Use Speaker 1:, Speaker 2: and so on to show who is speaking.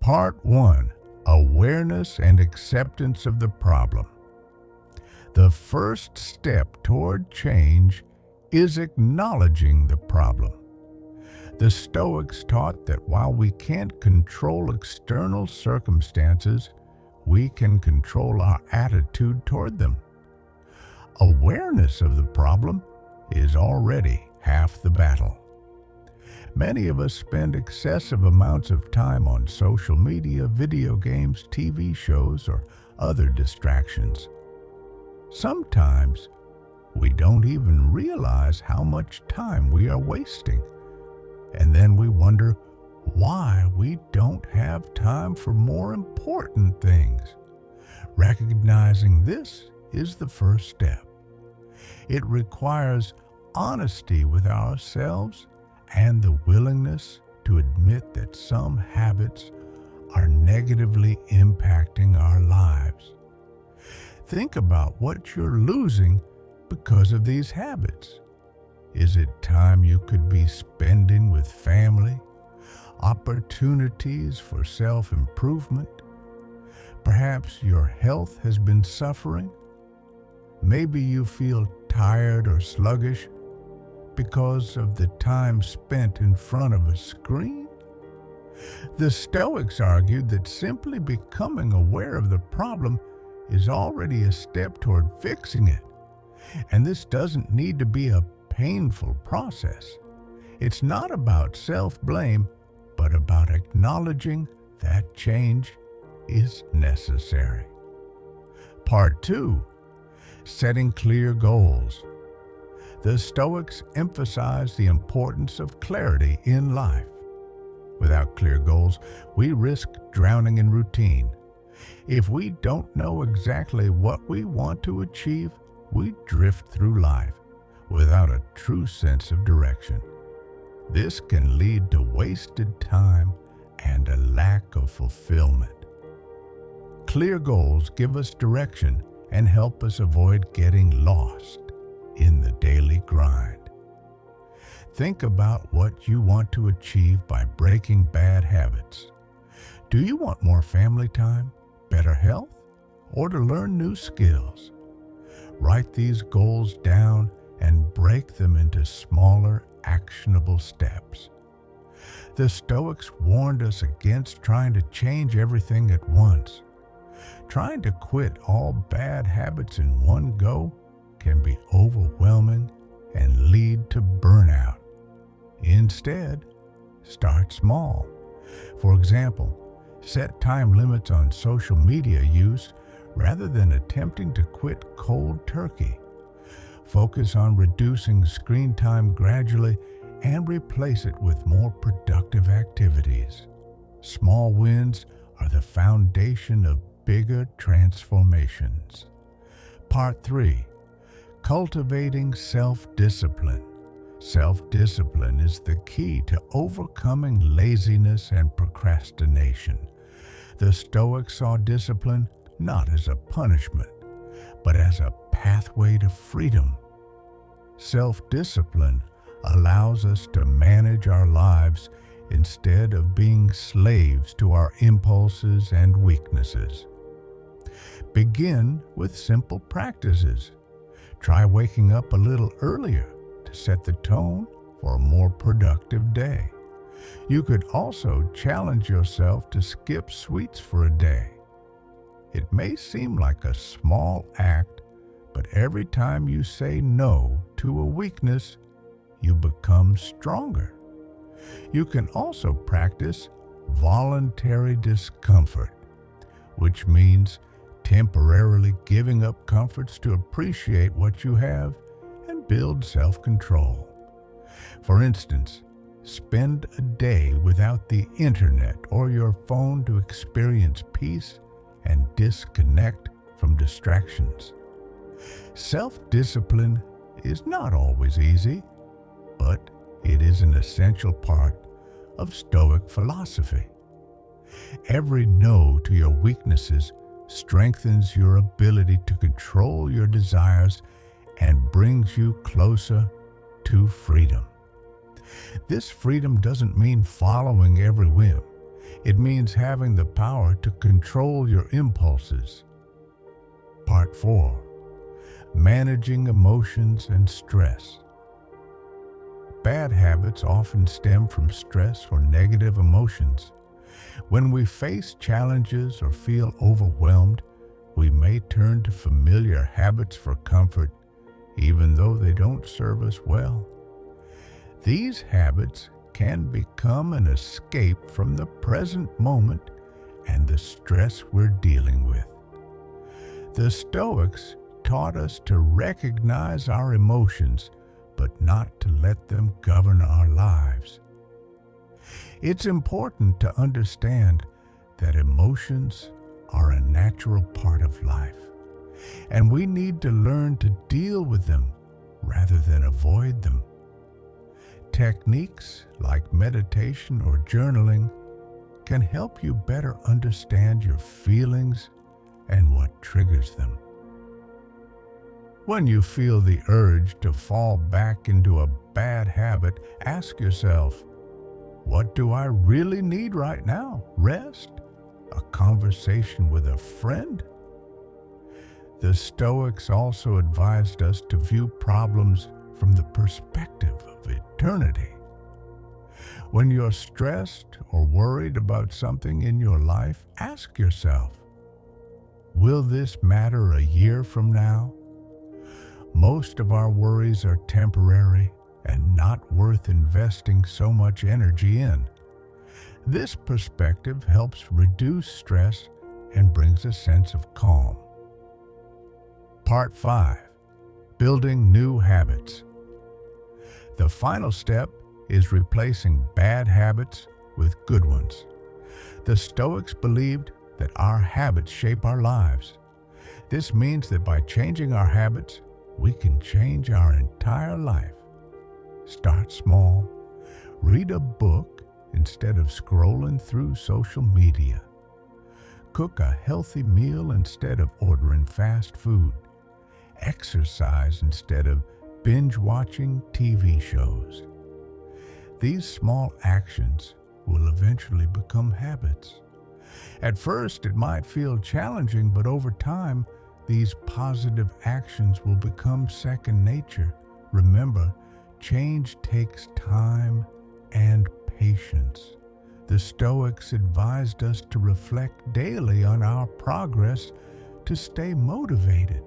Speaker 1: Part 1. Awareness and acceptance of the problem. The first step toward change is acknowledging the problem. The Stoics taught that while we can't control external circumstances, we can control our attitude toward them. Awareness of the problem is already half the battle. Many of us spend excessive amounts of time on social media, video games, TV shows, or other distractions. Sometimes we don't even realize how much time we are wasting, and then we wonder why we don't have time for more important things. Recognizing this is the first step. It requires honesty with ourselves and the willingness to admit that some habits are negatively impacting our lives. Think about what you're losing because of these habits. Is it time you could be spending with family? Opportunities for self-improvement? Perhaps your health has been suffering? Maybe you feel tired or sluggish because of the time spent in front of a screen? The Stoics argued that simply becoming aware of the problem is already a step toward fixing it, and this doesn't need to be a painful process. It's not about self-blame, but about acknowledging that change is necessary. Part 2. Setting clear goals. The Stoics emphasize the importance of clarity in life. Without clear goals, we risk drowning in routine. If we don't know exactly what we want to achieve, we drift through life without a true sense of direction. This can lead to wasted time and a lack of fulfillment. Clear goals give us direction and help us avoid getting lost in the daily grind. Think about what you want to achieve by breaking bad habits. Do you want more family time, better health, or to learn new skills? Write these goals down and break them into smaller, actionable steps. The Stoics warned us against trying to change everything at once. Trying to quit all bad habits in one go can be overwhelming and lead to burnout. Instead, start small. For example, set time limits on social media use rather than attempting to quit cold turkey. Focus on reducing screen time gradually and replace it with more productive activities. Small wins are the foundation of bigger transformations. Part 3. Cultivating self-discipline. Self-discipline is the key to overcoming laziness and procrastination. The Stoics saw discipline not as a punishment, but as a pathway to freedom. Self-discipline allows us to manage our lives instead of being slaves to our impulses and weaknesses. Begin with simple practices. Try waking up a little earlier to set the tone for a more productive day. You could also challenge yourself to skip sweets for a day. It may seem like a small act, but every time you say no to a weakness, you become stronger. You can also practice voluntary discomfort, which means temporarily giving up comforts to appreciate what you have and build self-control. For instance, spend a day without the internet or your phone to experience peace and disconnect from distractions. Self-discipline is not always easy, but it is an essential part of Stoic philosophy. Every no to your weaknesses strengthens your ability to control your desires and brings you closer to freedom. This freedom doesn't mean following every whim. It means having the power to control your impulses. Part 4. Managing emotions and stress. Bad habits often stem from stress or negative emotions. When we face challenges or feel overwhelmed, we may turn to familiar habits for comfort, even though they don't serve us well. These habits can become an escape from the present moment and the stress we're dealing with. The Stoics taught us to recognize our emotions, but not to let them govern our lives. It's important to understand that emotions are a natural part of life, and we need to learn to deal with them rather than avoid them. Techniques like meditation or journaling can help you better understand your feelings and what triggers them. When you feel the urge to fall back into a bad habit, ask yourself, what do I really need right now? Rest? A conversation with a friend? The Stoics also advised us to view problems from the perspective of eternity. When you're stressed or worried about something in your life, ask yourself, will this matter a year from now? Most of our worries are temporary and not worth investing so much energy in. This perspective helps reduce stress and brings a sense of calm. Part 5. Building new habits. The final step is replacing bad habits with good ones. The Stoics believed that our habits shape our lives. This means that by changing our habits, we can change our entire life. Start small. Read a book instead of scrolling through social media. Cook a healthy meal instead of ordering fast food. Exercise instead of binge-watching TV shows. These small actions will eventually become habits. At first, it might feel challenging, but over time, these positive actions will become second nature. Remember, change takes time and patience. The Stoics advised us to reflect daily on our progress to stay motivated.